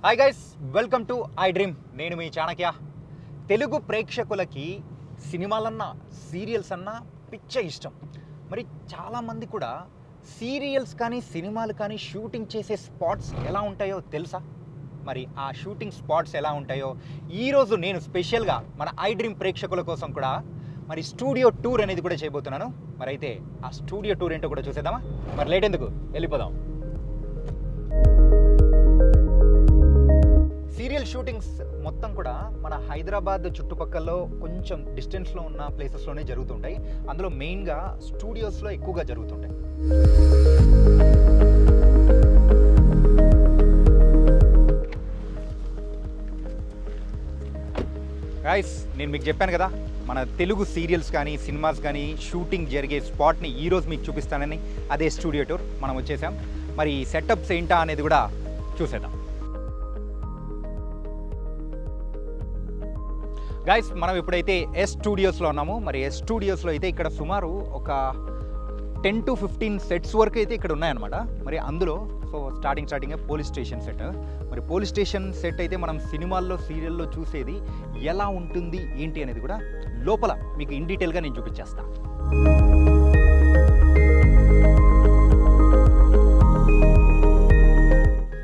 Hi guys, welcome to I dream. నేను మీ చాణక్య. తెలుగు ప్రేక్షకులకి సినిమాలన్నా serials అన్నా పిచ్చ ఇష్టం. మరి చాలామంది కూడా సీరియల్స్ కానీ సినిమాలు కానీ షూటింగ్ చేసే స్పాట్స్ ఎలా ఉంటాయో తెలుసా? మరి ఆ షూటింగ్ స్పాట్స్ ఎలా ఉంటాయో ఈరోజు నేను స్పెషల్గా మన ఐ డ్రీమ్ ప్రేక్షకుల కోసం కూడా మరి స్టూడియో టూర్ అనేది కూడా చేయబోతున్నాను. మరి అయితే ఆ స్టూడియో టూర్ ఏంటో కూడా చూసేద్దామా? మరి లేట్ ఎందుకు, వెళ్ళిపోదాం. సీరియల్ షూటింగ్స్ మొత్తం కూడా మన హైదరాబాద్ చుట్టుపక్కల కొంచెం డిస్టెన్స్లో ఉన్న ప్లేసెస్లోనే జరుగుతుంటాయి. అందులో మెయిన్గా స్టూడియోస్లో ఎక్కువగా జరుగుతుంటాయి. గైస్, నేను మీకు చెప్పాను కదా, మన తెలుగు సీరియల్స్ కానీ సినిమాస్ కానీ షూటింగ్ జరిగే స్పాట్ని ఈరోజు మీకు చూపిస్తానని. అదే స్టూడియో టూర్ మనం వచ్చేసాం. మరి సెటప్స్ ఏంటా అనేది కూడా చూసేద్దాం. గైస్, మనం ఇప్పుడైతే ఎస్ స్టూడియోస్లో ఉన్నాము. మరి ఎస్ స్టూడియోస్లో అయితే ఇక్కడ సుమారు ఒక 10 to 15 సెట్స్ వరకు అయితే ఇక్కడ ఉన్నాయన్నమాట. మరి అందులో స్టార్టింగ్ పోలీస్ స్టేషన్ సెట్. మరి పోలీస్ స్టేషన్ సెట్ అయితే మనం సినిమాల్లో సీరియల్లో చూసేది ఎలా ఉంటుంది ఏంటి అనేది కూడా లోపల మీకు ఇన్ డీటెయిల్గా నేను చూపించేస్తాను.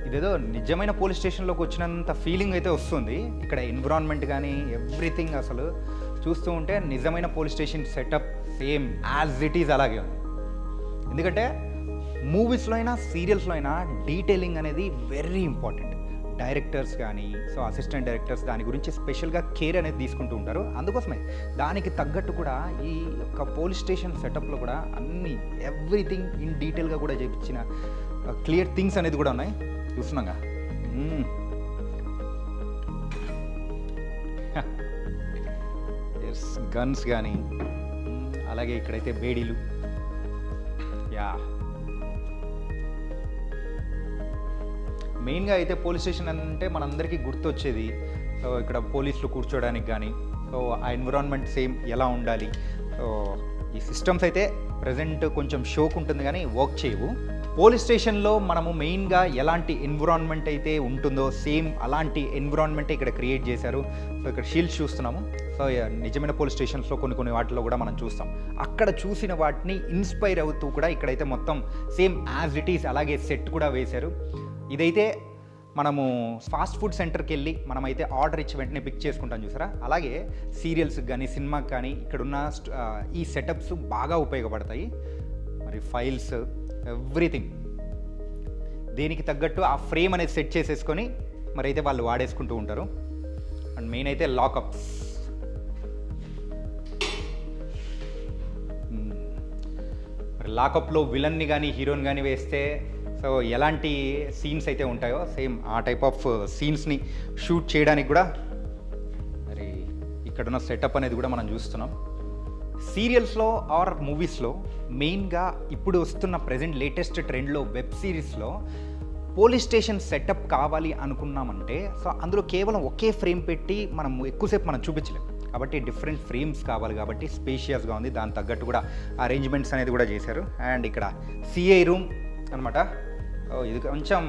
ఇదేదో నిజమైన పోలీస్ స్టేషన్లోకి వచ్చినంత ఫీలింగ్ అయితే వస్తుంది. ఇక్కడ ఎన్విరాన్మెంట్ కానీ ఎవ్రీథింగ్ అసలు చూస్తూ ఉంటే నిజమైన police station setup same as it is అలాగే ఉంది. ఎందుకంటే మూవీస్లో అయినా సీరియల్స్లో అయినా డీటెయిలింగ్ అనేది వెరీ ఇంపార్టెంట్. డైరెక్టర్స్ కానీ అసిస్టెంట్ డైరెక్టర్స్ దాని గురించి స్పెషల్గా కేర్ అనేది తీసుకుంటూ ఉంటారు. అందుకోసమే దానికి తగ్గట్టు కూడా ఈ యొక్క పోలీస్ స్టేషన్ సెటప్లో కూడా అన్ని ఎవ్రీథింగ్ ఇన్ డీటెయిల్గా కూడా చేయించిన క్లియర్ థింగ్స్ అనేది కూడా ఉన్నాయి. చూస్తున్నాగా గన్స్ కానీ, అలాగే ఇక్కడైతే బేడీలు. యా, మెయిన్గా అయితే పోలీస్ స్టేషన్ అంటే మనందరికీ గుర్తొచ్చేది ఇక్కడ పోలీసులు కూర్చోడానికి కానీ ఆ ఎన్విరాన్మెంట్ సేమ్ ఎలా ఉండాలి. ఈ సిస్టమ్స్ అయితే ప్రజెంట్ కొంచెం షోక్ ఉంటుంది కానీ వర్క్ చేయవు. పోలీస్ స్టేషన్లో మనము మెయిన్గా ఎలాంటి ఎన్విరాన్మెంట్ అయితే ఉంటుందో సేమ్ అలాంటి ఎన్విరాన్మెంటే ఇక్కడ క్రియేట్ చేశారు. ఇక్కడ షీల్డ్స్ చూస్తున్నాము. నిజమైన పోలీస్ స్టేషన్స్లో కొన్ని వాటిలో కూడా మనం చూస్తాం. అక్కడ చూసిన వాటిని ఇన్స్పైర్ అవుతూ కూడా ఇక్కడైతే మొత్తం సేమ్ యాజ్ ఇట్ ఈస్ అలాగే సెట్ కూడా వేశారు. ఇదైతే మనము ఫాస్ట్ ఫుడ్ సెంటర్కి వెళ్ళి మనమైతే ఆర్డర్ ఇచ్చి వెంటనే పిక్ చేసుకుంటాం చూసారా, అలాగే సీరియల్స్కి కానీ సినిమాకి కానీ ఇక్కడున్న ఈ సెటప్స్ బాగా ఉపయోగపడతాయి. మరి ఫైల్స్ ఎవ్రీథింగ్ దేనికి తగ్గట్టు ఆ ఫ్రేమ్ అనేది సెట్ చేసేసుకొని మరి అయితే వాళ్ళు వాడేసుకుంటూ ఉంటారు. అండ్ మెయిన్ అయితే లాకప్స్. మరి లాకప్లో విలన్ని కానీ హీరోని కానీ వేస్తే ఎలాంటి సీన్స్ అయితే ఉంటాయో సేమ్ ఆ టైప్ ఆఫ్ సీన్స్ని షూట్ చేయడానికి కూడా మరి ఇక్కడున్న సెటప్ అనేది కూడా మనం చూస్తున్నాం. సీరియల్స్లో ఆర్ మూవీస్లో మెయిన్గా ఇప్పుడు వస్తున్న ప్రజెంట్ లేటెస్ట్ ట్రెండ్లో వెబ్ సిరీస్లో పోలీస్ స్టేషన్ సెటప్ కావాలి అనుకున్నామంటే అందులో కేవలం ఒకే ఫ్రేమ్ పెట్టి మనం ఎక్కువసేపు మనం చూపించలేం. కాబట్టి డిఫరెంట్ ఫ్రేమ్స్ కావాలి కాబట్టి స్పేషియస్గా ఉంది. దాని తగ్గట్టు కూడా అరేంజ్మెంట్స్ అనేది కూడా చేశారు. అండ్ ఇక్కడ సిఐ రూమ్ అనమాట. ఇది కొంచెం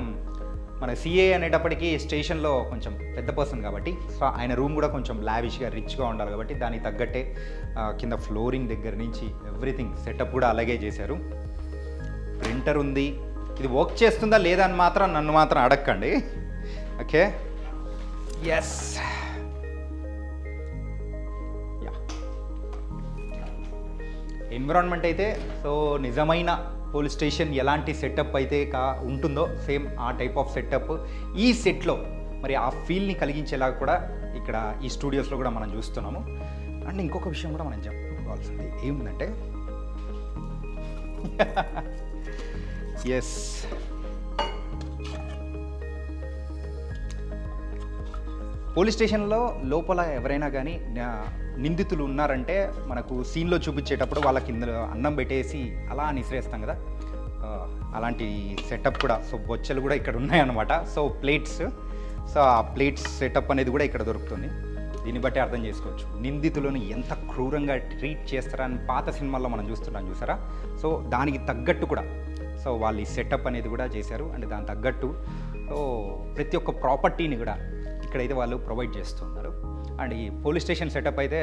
మన సిఏ అనేటప్పటికీ స్టేషన్లో కొంచెం పెద్ద పర్సన్ కాబట్టి ఆయన రూమ్ కూడా కొంచెం లావిష్గా రిచ్గా ఉండాలి కాబట్టి దానికి తగ్గట్టే కింద ఫ్లోరింగ్ దగ్గర నుంచి ఎవ్రీథింగ్ సెటప్ కూడా అలాగే చేశారు. ప్రింటర్ ఉంది. ఇది వర్క్ చేస్తుందా లేదా అని మాత్రం నన్ను మాత్రం అడగండి. Okay, yes. యా, ఎన్విరాన్మెంట్ అయితే నిజమైన పోలీస్ స్టేషన్ ఎలాంటి సెటప్ అయితే ఉంటుందో సేమ్ ఆ టైప్ ఆఫ్ సెటప్ ఈ సెట్లో మరి ఆ ఫీల్ని కలిగించేలాగా కూడా ఇక్కడ ఈ స్టూడియోస్లో కూడా మనం చూస్తున్నాము. అండ్ ఇంకొక విషయం కూడా మనం చెప్పుకోవాల్సింది ఏముందంటే ఎస్, పోలీస్ స్టేషన్లో లోపల ఎవరైనా కానీ నిందితులు ఉన్నారంటే మనకు సీన్లో చూపించేటప్పుడు వాళ్ళ కింద అన్నం పెట్టేసి అలా నిసిరేస్తాం కదా, అలాంటి సెటప్ కూడా బొచ్చలు కూడా ఇక్కడ ఉన్నాయన్నమాట. ప్లేట్స్ ఆ ప్లేట్స్ సెటప్ అనేది కూడా ఇక్కడ దొరుకుతుంది. దీన్ని బట్టి అర్థం చేసుకోవచ్చు నిందితులను ఎంత క్రూరంగా ట్రీట్ చేస్తారని పాత సినిమాల్లో మనం చూస్తున్నాం చూసారా. దానికి తగ్గట్టు కూడా సో వాళ్ళు ఈ సెటప్ అనేది కూడా చేశారు. అండ్ దాని తగ్గట్టు సో ప్రతి ఒక్క ప్రాపర్టీని కూడా ఇక్కడైతే వాళ్ళు ప్రొవైడ్ చేస్తున్నారు. అండ్ ఈ పోలీస్ స్టేషన్ సెటప్ అయితే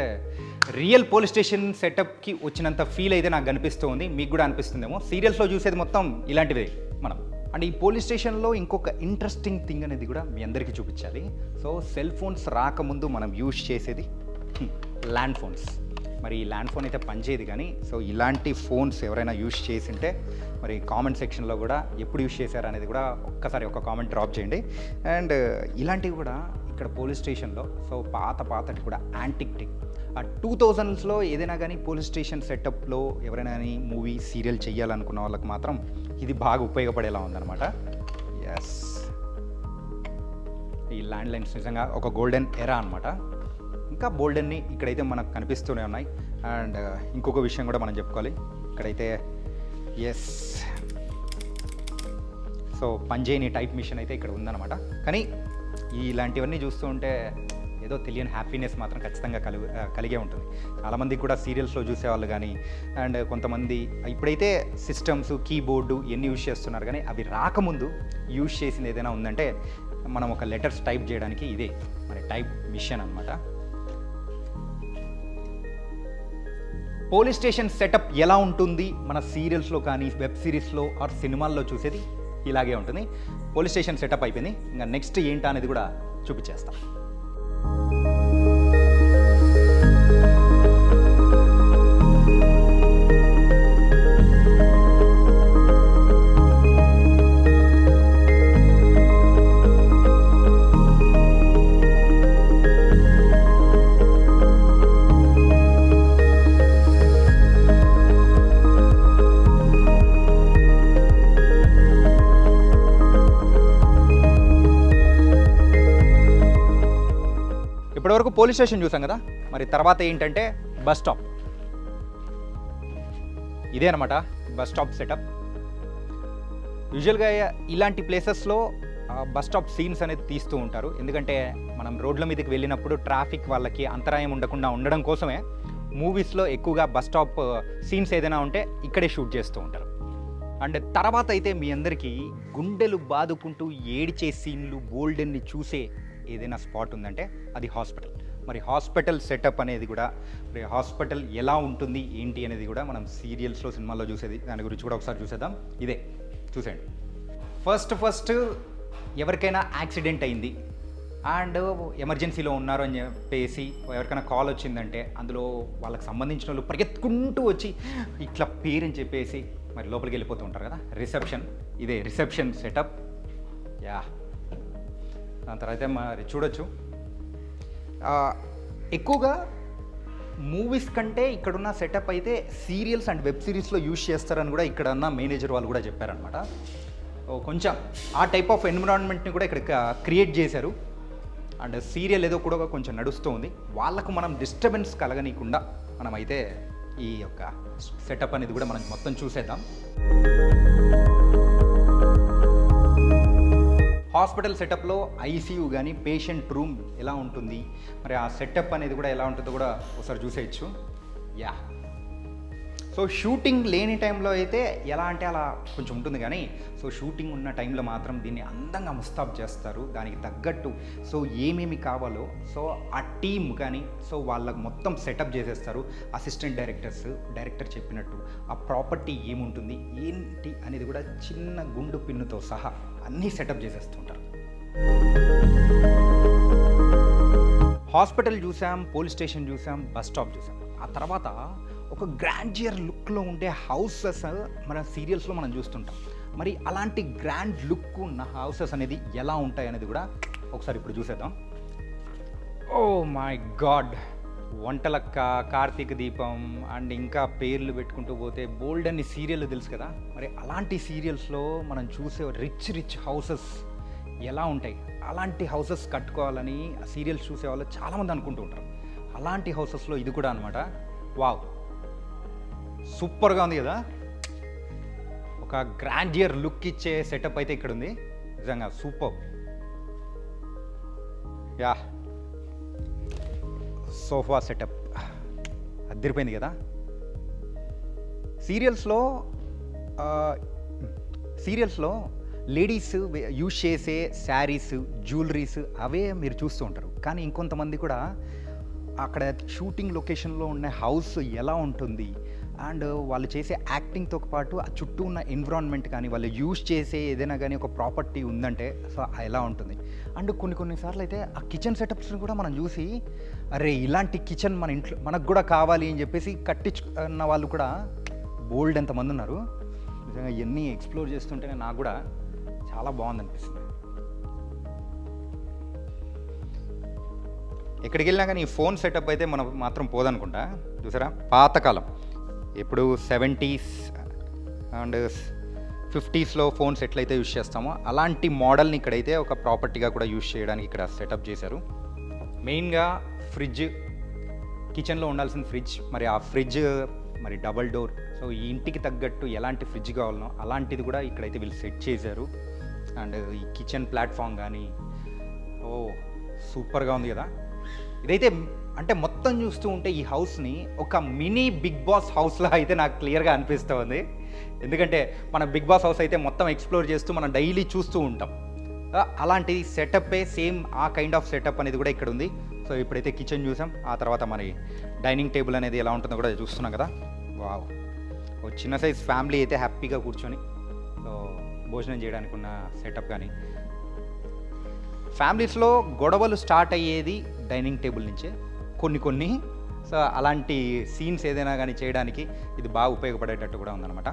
రియల్ పోలీస్ స్టేషన్ సెటప్కి వచ్చినంత ఫీల్ అయితే నాకు అనిపిస్తూ ఉంది. మీకు కూడా అనిపిస్తుందేమో. సీరియల్స్లో చూసేది మొత్తం ఇలాంటివే మనం. అండ్ ఈ పోలీస్ స్టేషన్లో ఇంకొక ఇంట్రెస్టింగ్ థింగ్ అనేది కూడా మీ అందరికీ చూపించాలి. సో సెల్ ఫోన్స్ రాకముందు మనం యూజ్ చేసేది ల్యాండ్ ఫోన్స్. మరి ఈ ల్యాండ్ ఫోన్ అయితే పనిచేయదు, కానీ సో ఇలాంటి ఫోన్స్ ఎవరైనా యూజ్ చేసి ఉంటే మరి కామెంట్ సెక్షన్లో కూడా ఎప్పుడు యూజ్ చేశారు అనేది కూడా ఒక్కసారి ఒక కామెంట్ డ్రాప్ చేయండి. అండ్ ఇలాంటివి కూడా ఇక్కడ పోలీస్ స్టేషన్లో సో పాతటి కూడా యాంటిక్ ఆ 2000స్లో ఏదైనా కానీ పోలీస్ స్టేషన్ సెటప్లో ఎవరైనా కానీ మూవీ సీరియల్ చేయాలనుకున్న వాళ్ళకి మాత్రం ఇది బాగా ఉపయోగపడేలా ఉందన్నమాట. ఎస్, ఈ ల్యాండ్ లైన్స్ నిజంగా ఒక గోల్డెన్ ఎరా అనమాట. ఇంకా గోల్డెన్ని ఇక్కడైతే మనకు కనిపిస్తూనే ఉన్నాయి. అండ్ ఇంకొక విషయం కూడా మనం చెప్పుకోవాలి. ఇక్కడైతే ఎస్, సో పంజేని టైప్ మిషన్ అయితే ఇక్కడ ఉందన్నమాట. కానీ ఇలాంటివన్నీ చూస్తూ ఉంటే ఏదో తెలియని హ్యాపీనెస్ మాత్రం ఖచ్చితంగా కలిగే ఉంటుంది. చాలామందికి కూడా సీరియల్స్లో చూసేవాళ్ళు కానీ అండ్ కొంతమంది ఇప్పుడైతే సిస్టమ్స్ కీబోర్డు ఇవన్నీ యూజ్ చేస్తున్నారు, కానీ అవి రాకముందు యూజ్ చేసింది ఏదైనా ఉందంటే మనం ఒక లెటర్స్ టైప్ చేయడానికి ఇదే మరి టైప్ మిషన్ అనమాట. పోలీస్ స్టేషన్ సెటప్ ఎలా ఉంటుంది మన సీరియల్స్లో కానీ వెబ్ సిరీస్లో ఆర్ సినిమాల్లో చూసేది ఇలాగే ఉంటుంది. పోలీస్ స్టేషన్ సెటప్ అయిపోయింది. ఇంకా నెక్స్ట్ ఏంటా అనేది కూడా చూపించేస్తాం. ఇప్పటివరకు పోలీస్ స్టేషన్ చూసాం కదా, మరి తర్వాత ఏంటంటే బస్ స్టాప్. ఇదే అనమాట బస్ స్టాప్ సెటప్. యూజువల్గా ఇలాంటి ప్లేసెస్లో బస్ స్టాప్ సీన్స్ అనేది తీస్తూ ఉంటారు. ఎందుకంటే మనం రోడ్ల మీదకి వెళ్ళినప్పుడు ట్రాఫిక్ వాళ్ళకి అంతరాయం ఉండకుండా ఉండడం కోసమే మూవీస్లో ఎక్కువగా బస్ స్టాప్ సీన్స్ ఏదైనా ఉంటే ఇక్కడే షూట్ చేస్తూ ఉంటారు. అండ్ తర్వాత అయితే మీ అందరికీ గుండెలు బాదుకుంటూ ఏడిచే సీన్లు బోల్డెన్ని చూసే ఏదైనా స్పాట్ ఉందంటే అది హాస్పిటల్. మరి హాస్పిటల్ సెటప్ అనేది కూడా మరి హాస్పిటల్ ఎలా ఉంటుంది ఏంటి అనేది కూడా మనం సీరియల్స్లో సినిమాల్లో చూసేది. దాని గురించి కూడా ఒకసారి చూసేద్దాం. ఇదే చూసేయండి. ఫస్ట్ ఎవరికైనా యాక్సిడెంట్ అయింది అండ్ ఎమర్జెన్సీలో ఉన్నారు అని చెప్పేసి ఎవరికైనా కాల్ వచ్చిందంటే అందులో వాళ్ళకి సంబంధించిన వాళ్ళు పరిగెత్తుకుంటూ వచ్చి ఇట్లా పేరని చెప్పేసి మరి లోపలికి వెళ్ళిపోతూ ఉంటారు కదా. రిసెప్షన్, ఇదే రిసెప్షన్ సెటప్. యా, దాని తర్వాత మరి చూడొచ్చు ఎక్కువగా మూవీస్ కంటే ఇక్కడున్న సెటప్ అయితే సీరియల్స్ అండ్ వెబ్ సిరీస్లో యూజ్ చేస్తారని కూడా ఇక్కడ ఉన్న మేనేజర్ వాళ్ళు కూడా చెప్పారనమాట. కొంచెం ఆ టైప్ ఆఫ్ ఎన్విరాన్మెంట్ని కూడా ఇక్కడ క్రియేట్ చేశారు. అండ్ సీరియల్ ఏదో కూడా కొంచెం నడుస్తూ ఉంది. వాళ్ళకు మనం డిస్టర్బెన్స్ కలగనీయకుండా మనం అయితే ఈ యొక్క సెటప్ అనేది కూడా మనం మొత్తం చూసేద్దాం. హాస్పిటల్ సెటప్లో ఐసీయూ కానీ పేషెంట్ రూమ్ ఎలా ఉంటుంది, మరి ఆ సెటప్ అనేది కూడా ఎలా ఉంటుందో కూడా ఒకసారి చూసేయచ్చు. యా, సో షూటింగ్ లేని టైంలో అయితే ఎలా అంటే అలా కొంచెం ఉంటుంది, కానీ సో షూటింగ్ ఉన్న టైంలో మాత్రం దీన్ని అందంగా ముస్తాబ్ చేస్తారు. దానికి తగ్గట్టు సో ఏమేమి కావాలో సో ఆ టీమ్ కానీ సో వాళ్ళకు మొత్తం సెటప్ చేసేస్తారు. అసిస్టెంట్ డైరెక్టర్ చెప్పినట్టు ఆ ప్రాపర్టీ ఏముంటుంది ఏంటి అనేది కూడా చిన్న గుండు పిన్నుతో సహా అన్నీ సెటప్ చేసేస్తుంటారు. హాస్పిటల్ చూసాం, పోలీస్ స్టేషన్ చూసాం, బస్ స్టాప్ చూసాం. ఆ తర్వాత ఒక గ్రాండియర్ లుక్లో ఉండే హౌసెస్ మన సీరియల్స్లో మనం చూస్తుంటాం. మరి అలాంటి గ్రాండ్ లుక్ ఉన్న హౌసెస్ అనేది ఎలా ఉంటాయి అనేది కూడా ఒకసారి ఇప్పుడు చూసేద్దాం. Oh my God, Vantalakka, Karthika దీపం అండ్ ఇంకా పేర్లు పెట్టుకుంటూ పోతే బోల్డ్ అన్ని సీరియల్ తెలుసు కదా. మరి అలాంటి సీరియల్స్లో మనం చూసే రిచ్ హౌసెస్ ఎలా ఉంటాయి, అలాంటి హౌసెస్ కట్టుకోవాలని సీరియల్స్ చూసేవాళ్ళు చాలామంది అనుకుంటూ ఉంటారు. అలాంటి హౌసెస్లో ఇది కూడా అనమాట. వావ్, సూపర్గా ఉంది కదా. ఒక గ్రాండియర్ లుక్ ఇచ్చే సెటప్ అయితే ఇక్కడ ఉంది. నిజంగా సూపర్. యా, సోఫా సెటప్ అదిరిపోయింది కదా. సీరియల్స్లో సీరియల్స్లో లేడీస్ యూజ్ చేసే శారీస్, జ్యువెలరీస్ అవే మీరు చూస్తూ ఉంటారు. కానీ ఇంకొంతమంది కూడా అక్కడ షూటింగ్ లొకేషన్లో ఉన్న హౌస్ ఎలా ఉంటుంది అండ్ వాళ్ళు చేసే యాక్టింగ్తో పాటు ఆ చుట్టూ ఉన్న ఎన్విరాన్మెంట్ కానీ వాళ్ళు యూజ్ చేసే ఏదైనా కానీ ఒక ప్రాపర్టీ ఉందంటే సో ఎలా ఉంటుంది. అండ్ కొన్నిసార్లు అయితే ఆ కిచెన్ సెటప్స్ని కూడా మనం చూసి అరే ఇలాంటి కిచెన్ మన ఇంట్లో మనకు కూడా కావాలి అని చెప్పేసి కట్టించుకున్న వాళ్ళు కూడా బోల్డ్ ఎంతమంది ఉన్నారు. నిజంగా ఇవన్నీ ఎక్స్ప్లోర్ చేస్తుంటేనే నాకు కూడా చాలా బాగుంది అనిపిస్తుంది. ఎక్కడికి వెళ్ళినా కానీ ఈ ఫోన్ సెటప్ అయితే మనం మాత్రం పోదనుకుంటా. చూసారా పాతకాలం ఇప్పుడు 70s అండ్ 50sలో ఫోన్స్ ఎట్లయితే యూజ్ చేస్తామో అలాంటి మోడల్ని ఇక్కడైతే ఒక ప్రాపర్టీగా కూడా యూజ్ చేయడానికి ఇక్కడ సెటప్ చేశారు. మెయిన్గా ఫ్రిడ్జ్, కిచెన్లో ఉండాల్సిన ఫ్రిడ్జ్, మరి ఆ ఫ్రిడ్జ్ మరి డబల్ డోర్. సో ఈ ఇంటికి తగ్గట్టు ఎలాంటి ఫ్రిడ్జ్ కావాలనో అలాంటిది కూడా ఇక్కడైతే వీళ్ళు సెట్ చేశారు. అండ్ ఈ కిచెన్ ప్లాట్ఫామ్ కానీ సూపర్గా ఉంది కదా. ఇదైతే అంటే మొత్తం చూస్తూ ఉంటే ఈ హౌస్ని ఒక మినీ బిగ్ బాస్ హౌస్లా అయితే నాకు క్లియర్గా అనిపిస్తుంది. ఎందుకంటే మన బిగ్ బాస్ హౌస్ అయితే మొత్తం ఎక్స్ప్లోర్ చేస్తూ మనం డైలీ చూస్తూ ఉంటాం. అలాంటి సెటప్పే సేమ్ ఆ కైండ్ ఆఫ్ సెటప్ అనేది కూడా ఇక్కడ ఉంది. సో ఇప్పుడైతే కిచెన్ చూసాం, ఆ తర్వాత మరి డైనింగ్ టేబుల్ అనేది ఎలా ఉంటుందో కూడా చూస్తున్నాం కదా. వావ్, ఒక చిన్న సైజ్ ఫ్యామిలీ అయితే హ్యాపీగా కూర్చొని సో భోజనం చేయడానికి ఉన్న సెటప్. కానీ ఫ్యామిలీస్లో గొడవలు స్టార్ట్ అయ్యేది డైనింగ్ టేబుల్ నుంచే కొన్ని. సో అలాంటి సీన్స్ ఏదైనా కానీ చేయడానికి ఇది బాగా ఉపయోగపడేటట్టు కూడా ఉందన్నమాట.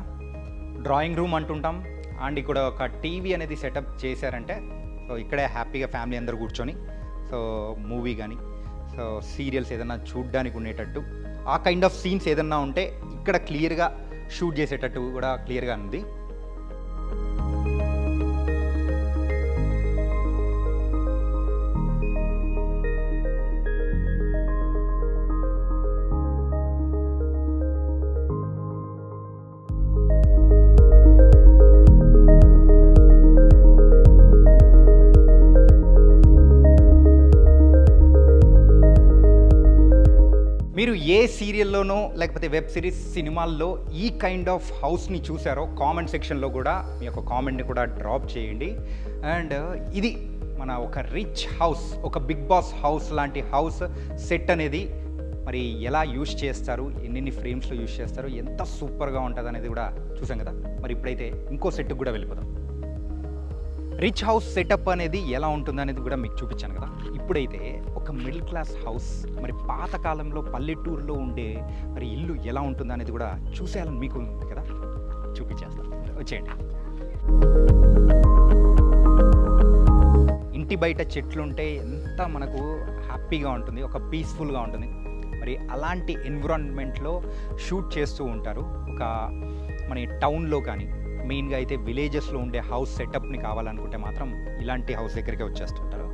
డ్రాయింగ్ రూమ్ అంటుంటాం అండ్ ఇక్కడ ఒక టీవీ అనేది సెటప్ చేశారంటే సో ఇక్కడే హ్యాపీగా ఫ్యామిలీ అందరూ కూర్చొని సో మూవీ కానీ సో సీరియల్స్ ఏదైనా చూడడానికి ఉండేటట్టు ఆ కైండ్ ఆఫ్ సీన్స్ ఏదైనా ఉంటే ఇక్కడ క్లియర్గా షూట్ చేసేటట్టు కూడా క్లియర్గా ఉంది. మీరు ఏ సీరియల్లోనో లేకపోతే వెబ్ సిరీస్, సినిమాల్లో ఈ కైండ్ ఆఫ్ హౌస్ని చూసారో కామెంట్ సెక్షన్లో కూడా మీ యొక్క కామెంట్ని కూడా డ్రాప్ చేయండి. అండ్ ఇది మన ఒక రిచ్ హౌస్, ఒక బిగ్ బాస్ హౌస్ లాంటి హౌస్ సెట్ అనేది మరి ఎలా యూజ్ చేస్తారు, ఎన్ని ఫ్రేమ్స్లో యూజ్ చేస్తారు, ఎంత సూపర్గా ఉంటుంది అనేది కూడా చూసాం కదా. మరి ఇప్పుడైతే ఇంకో సెట్కి కూడా వెళ్ళిపోదాం. రిచ్ హౌస్ సెటప్ అనేది ఎలా ఉంటుంది అనేది కూడా మీకు చూపించాను కదా. ఇప్పుడైతే ఒక మిడిల్ క్లాస్ హౌస్, మరి పాతకాలంలో పల్లెటూరులో ఉండే మరి ఇల్లు ఎలా ఉంటుంది అనేది కూడా చూసేయాలని మీకు ఉంది కదా, చూపించేస్తాను, వచ్చేయండి. ఇంటి బయట చెట్లుంటే ఎంత మనకు హ్యాపీగా ఉంటుంది, ఒక పీస్ఫుల్గా ఉంటుంది. మరి అలాంటి ఎన్విరాన్మెంట్లో షూట్ చేస్తూ ఉంటారు. ఒక మన టౌన్లో కానీ మెయిన్గా అయితే విలేజెస్లో ఉండే హౌస్ సెటప్ని కావాలనుకుంటే మాత్రం ఇలాంటి హౌస్ దగ్గరికి వచ్చేస్తుంటారు.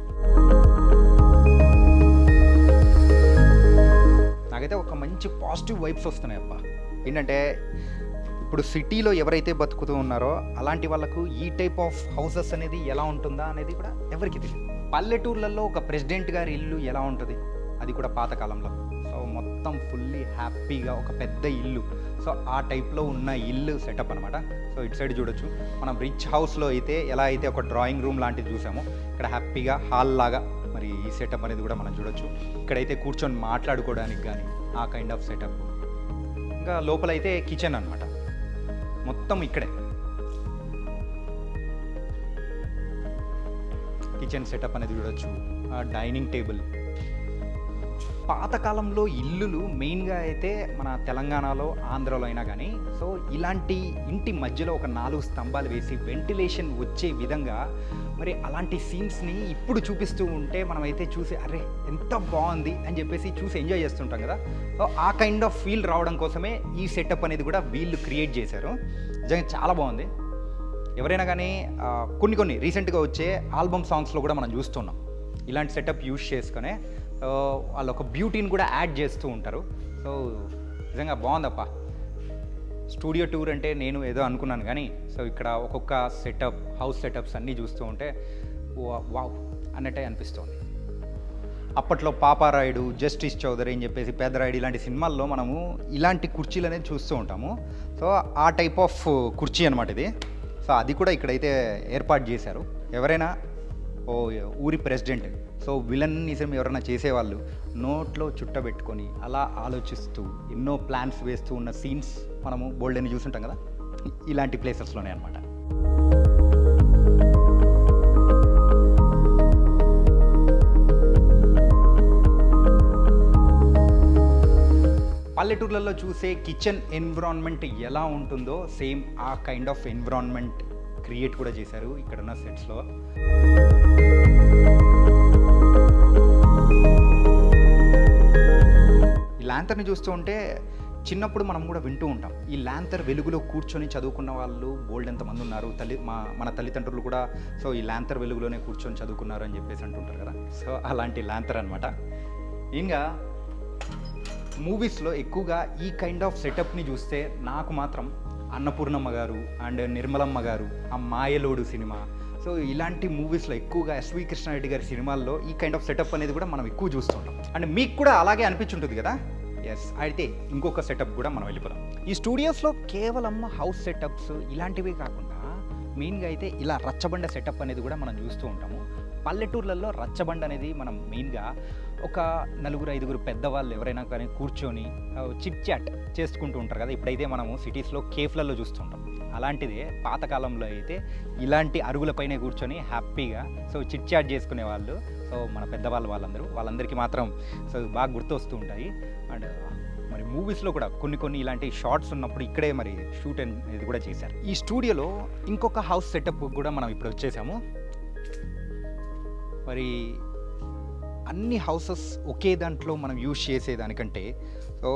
నాకైతే ఒక మంచి పాజిటివ్ వైబ్స్ వస్తున్నాయి అబ్బా. ఏంటంటే ఇప్పుడు సిటీలో ఎవరైతే బతుకుతూ ఉన్నారో అలాంటి వాళ్ళకు ఈ టైప్ ఆఫ్ హౌసెస్ అనేది ఎలా ఉంటుందా అనేది కూడా ఎవరికి తెలియదు. పల్లెటూర్లలో ఒక ప్రెసిడెంట్ గారి ఇల్లు ఎలా ఉంటుంది, అది కూడా పాతకాలంలో. సో మొత్తం ఫుల్లీ హ్యాపీగా ఒక పెద్ద ఇల్లు, సో ఆ టైప్లో ఉన్న ఇల్లు సెటప్ అనమాట. సో ఇటు సైడ్ చూడొచ్చు మనం రిచ్ హౌస్లో అయితే ఎలా అయితే ఒక డ్రాయింగ్ రూమ్ లాంటిది చూసామో ఇక్కడ హ్యాపీగా హాల్ లాగా మరి ఈ సెటప్ అనేది కూడా మనం చూడొచ్చు. ఇక్కడైతే కూర్చొని మాట్లాడుకోవడానికి కానీ ఆ కైండ్ ఆఫ్ సెటప్. ఇంకా లోపలైతే కిచెన్ అనమాట, మొత్తం ఇక్కడే కిచెన్ సెటప్ అనేది చూడొచ్చు. Dining table. పాతకాలంలో ఇల్లులు మెయిన్గా అయితే మన తెలంగాణలో, ఆంధ్రలో అయినా కానీ సో ఇలాంటి ఇంటి మధ్యలో ఒక 4 స్తంభాలు వేసి వెంటిలేషన్ వచ్చే విధంగా మరి అలాంటి సీన్స్ని ఇప్పుడు చూపిస్తూ ఉంటే మనమైతే చూసి అరే ఎంత బాగుంది అని చెప్పేసి చూసి ఎంజాయ్ చేస్తుంటాం కదా. సో ఆ కైండ్ ఆఫ్ ఫీల్ రావడం కోసమే ఈ సెటప్ అనేది కూడా వీళ్ళు క్రియేట్ చేశారు. నిజంగా చాలా బాగుంది. ఎవరైనా కానీ కొన్ని రీసెంట్గా వచ్చే ఆల్బమ్ సాంగ్స్లో కూడా మనం చూస్తున్నాం ఇలాంటి సెటప్ యూజ్ చేసుకునే వాళ్ళు ఒక బ్యూటీని కూడా యాడ్ చేస్తూ ఉంటారు. సో నిజంగా బాగుందప్ప. స్టూడియో టూర్ అంటే నేను ఏదో అనుకున్నాను కానీ సో ఇక్కడ ఒక్కొక్క సెటప్, హౌస్ సెటప్స్ అన్నీ చూస్తూ ఉంటే వావ్ అన్నట్టే అనిపిస్తుంది. అప్పట్లో పాపారాయుడు, జస్టిస్ చౌదరి అని చెప్పేసి పెద్దరాయుడు ఇలాంటి సినిమాల్లో మనము ఇలాంటి కుర్చీలు అనేది చూస్తూ ఉంటాము. సో ఆ టైప్ ఆఫ్ కుర్చీ అనమాట ఇది. సో అది కూడా ఇక్కడైతే ఏర్పాటు చేశారు. ఎవరైనా ఊరి ప్రెసిడెంట్, సో విలనిజం ఎవరైనా చేసేవాళ్ళు నోట్లో చుట్టబెట్టుకొని అలా ఆలోచిస్తూ ఎన్నో ప్లాన్స్ వేస్తూ ఉన్న సీన్స్ మనము బోల్డెన్ చూసుంటాం కదా, ఇలాంటి ప్లేసెస్లోనే అనమాట. పల్లెటూర్లలో చూసే కిచెన్ ఎన్విరాన్మెంట్ ఎలా ఉంటుందో సేమ్ ఆ కైండ్ ఆఫ్ ఎన్విరాన్మెంట్ క్రియేట్ కూడా చేశారు ఇక్కడున్న సెట్స్లో. ఈ ల్యాంతర్ని చూస్తూ ఉంటే చిన్నప్పుడు మనం కూడా వింటూ ఉంటాం, ఈ ల్యాంతర్ వెలుగులో కూర్చొని చదువుకున్న వాళ్ళు బోల్డ్ ఎంతమంది ఉన్నారు, మన తల్లిదండ్రులు కూడా సో ఈ ల్యాంతర్ వెలుగులోనే కూర్చొని చదువుకున్నారు అని చెప్పేసి అంటుంటారు కదా. సో అలాంటి ల్యాంతర్ అనమాట. ఇంకా మూవీస్లో ఎక్కువగా ఈ కైండ్ ఆఫ్ సెటప్ని చూస్తే నాకు మాత్రం అన్నపూర్ణమ్మ గారు అండ్ నిర్మలమ్మ గారు, ఆ మాయలోడు సినిమా, సో ఇలాంటి మూవీస్లో ఎక్కువగా ఎస్వి కృష్ణారెడ్డి గారి సినిమాల్లో ఈ కైండ్ ఆఫ్ సెటప్ అనేది కూడా మనం ఎక్కువ చూస్తుంటాం. అండ్ మీకు కూడా అలాగే అనిపించుంటుంది కదా. ఎస్, అయితే ఇంకొక సెటప్ కూడా మనం వెళ్ళిపోదాం. ఈ స్టూడియోస్లో కేవలం హౌస్ సెటప్స్ ఇలాంటివి కాకుండా మెయిన్గా అయితే ఇలా రచ్చబండ సెటప్ అనేది కూడా మనం చూస్తూ ఉంటాము. పల్లెటూర్లలో రచ్చబండ అనేది మనం మెయిన్గా ఒక 4-5 పెద్దవాళ్ళు ఎవరైనా కానీ కూర్చొని చిట్ చాట్ చేసుకుంటూ ఉంటారు కదా. ఇప్పుడైతే మనము సిటీస్లో కేఫ్లలో చూస్తుంటాం. అలాంటిదే పాతకాలంలో అయితే ఇలాంటి అరుగులపైనే కూర్చొని హ్యాపీగా సో చిట్ చాట్ చేసుకునే వాళ్ళు. సో మన పెద్దవాళ్ళు వాళ్ళందరికీ మాత్రం సో బాగా గుర్తొస్తూ ఉంటాయి. అండ్ మరి మూవీస్లో కూడా కొన్ని ఇలాంటి షార్ట్స్ ఉన్నప్పుడు ఇక్కడే మరి షూట్ అనేది కూడా చేశారు. ఈ స్టూడియోలో ఇంకొక హౌస్ సెటప్ కూడా మనం ఇప్పుడు వచ్చేసాము. మరి అన్ని హౌసెస్ ఒకే దాంట్లో మనం యూజ్ చేసేదానికంటే సో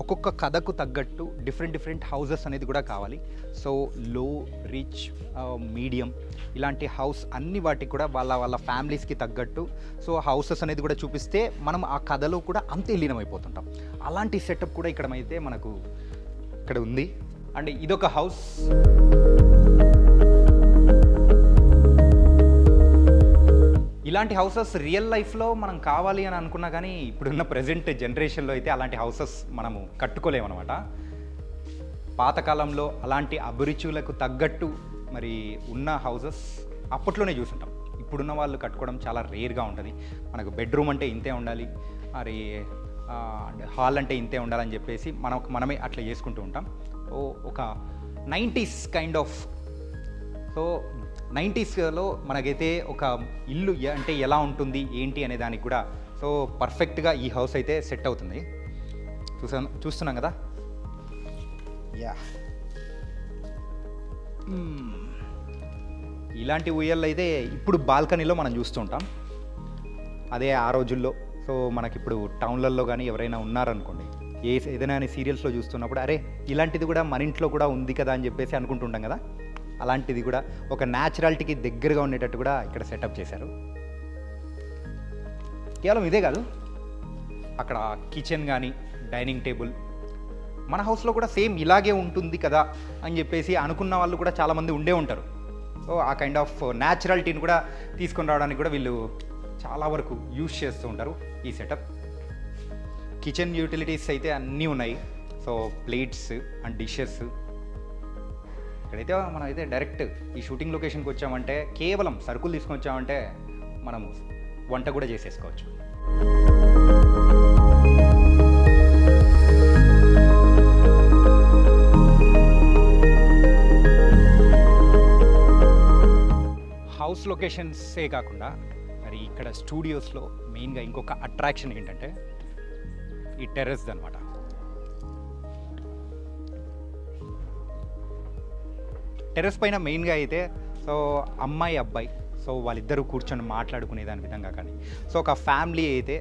ఒక్కొక్క కథకు తగ్గట్టు డిఫరెంట్ హౌసెస్ అనేది కూడా కావాలి. సో లో, రిచ్, మీడియం ఇలాంటి హౌస్ అన్ని వాటికి కూడా వాళ్ళ ఫ్యామిలీస్కి తగ్గట్టు సో హౌసెస్ అనేది కూడా చూపిస్తే మనం ఆ కథలో కూడా అంతే లీనమైపోతుంటాం. అలాంటి సెటప్ కూడా అయితే మనకు ఇక్కడ ఉంది. అండ్ ఇదొక హౌస్. ఇలాంటి హౌసెస్ రియల్ లైఫ్లో మనం కావాలి అని అనుకున్నా కానీ ఇప్పుడున్న ప్రజెంట్ జనరేషన్లో అయితే అలాంటి హౌసెస్ మనము కట్టుకోలేమన్నమాట. పాతకాలంలో అలాంటి అభిరుచులకు తగ్గట్టు మరి ఉన్న హౌసెస్ అప్పట్లోనే చూసుంటాం. ఇప్పుడున్న వాళ్ళు కట్టుకోవడం చాలా రేర్గా ఉంటుంది. మనకు బెడ్రూమ్ అంటే ఇంతే ఉండాలి, మరి హాల్ అంటే ఇంతే ఉండాలని చెప్పేసి మనమే అట్లా చేసుకుంటూ ఉంటాం. ఒక 90s కైండ్ ఆఫ్. సో 90sలో మనకైతే ఒక ఇల్లు అంటే ఎలా ఉంటుంది ఏంటి అనే దానికి కూడా సో పర్ఫెక్ట్గా ఈ హౌస్ అయితే సెట్ అవుతుంది. చూస్తున్నాం కదా. యా, ఇలాంటి ఉయ్యాలు అయితే ఇప్పుడు బాల్కనీలో మనం చూస్తుంటాం. అదే ఆ రోజుల్లో సో మనకిప్పుడు టౌన్లలో కానీ ఎవరైనా ఉన్నారనుకోండి, ఏదైనా సీరియల్స్లో చూస్తున్నప్పుడు అరే ఇలాంటిది కూడా మన ఇంట్లో కూడా ఉంది కదా అని చెప్పేసి అనుకుంటుంటాం కదా. అలాంటిది కూడా ఒక న్యాచురాలిటీకి దగ్గరగా ఉండేటట్టు కూడా ఇక్కడ సెటప్ చేశారు. కేవలం ఇదే కాదు, అక్కడ కిచెన్ కానీ డైనింగ్ టేబుల్ మన హౌస్లో కూడా సేమ్ ఇలాగే ఉంటుంది కదా అని చెప్పేసి అనుకున్న వాళ్ళు కూడా చాలామంది ఉండే ఉంటారు. సో ఆ కైండ్ ఆఫ్ న్యాచురాలిటీని కూడా తీసుకొని రావడానికి కూడా వీళ్ళు చాలా వరకు యూజ్ చేస్తూ ఉంటారు ఈ సెటప్. కిచెన్ యూటిలిటీస్ అయితే అన్నీ ఉన్నాయి. So plates and dishes. ఇక్కడైతే మనం అయితే డైరెక్ట్ ఈ షూటింగ్ లొకేషన్కి వచ్చామంటే కేవలం సరుకులు తీసుకొని వచ్చామంటే మనము వంట కూడా చేసేసుకోవచ్చు. హౌస్ లొకేషన్సే కాకుండా మరి ఇక్కడ స్టూడియోస్లో మెయిన్గా ఇంకొక అట్రాక్షన్ ఏంటంటే ఈ టెర్రస్ అనమాట. టెర్రస్ పైన మెయిన్గా అయితే సో అమ్మాయి అబ్బాయి సో వాళ్ళిద్దరూ కూర్చొని మాట్లాడుకునే దాని విధంగా కానీ సో ఒక ఫ్యామిలీ అయితే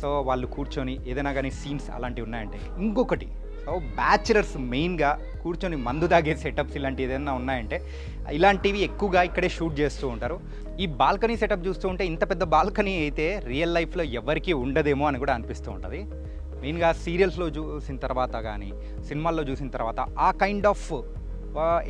సో వాళ్ళు కూర్చొని ఏదైనా కానీ సీన్స్ అలాంటివి ఉన్నాయంటే. ఇంకొకటి సో బ్యాచులర్స్ మెయిన్గా కూర్చొని మందు తాగే సెటప్స్ ఇలాంటివి ఏదైనా ఉన్నాయంటే ఇలాంటివి ఎక్కువగా ఇక్కడే షూట్ చేస్తూ ఉంటారు. ఈ బాల్కనీ సెటప్ చూస్తూ ఉంటే ఇంత పెద్ద బాల్కనీ అయితే రియల్ లైఫ్లో ఎవరికీ ఉండదేమో అని కూడా అనిపిస్తూ ఉంటుంది. మెయిన్గా సీరియల్స్లో చూసిన తర్వాత కానీ సినిమాల్లో చూసిన తర్వాత ఆ కైండ్ ఆఫ్